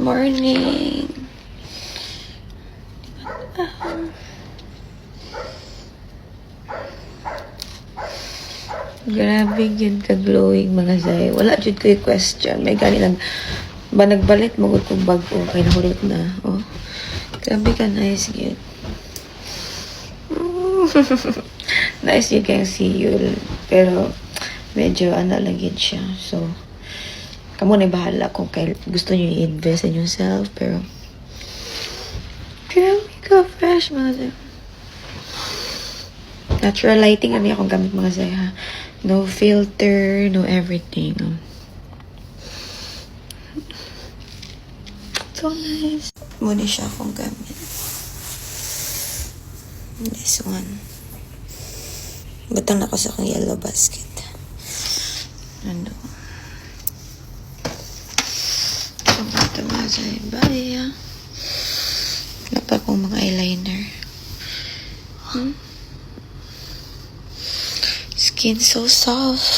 morning. Grabe yun ka-glowing mga zay. Wala jud ko yung question. May gani lang ba nagbalit magod kong bago kay nahulot na. Oh. Grabe ka nice yun. Nice yun kayong siyul. Pero medyo lang yun siya. So kamo na bahala kung gusto niyo i-invest in yourself. Pero grabe ka fresh mga zay. Natural lighting kami akong gamit mga zay ha. No filter, no everything. So nice. Muna siya akong gamit. This one. Butang na ko sa akong yellow basket. Ano? Ito mga zay. Bye. Wala pa akong mga eyeliner. Skin so soft.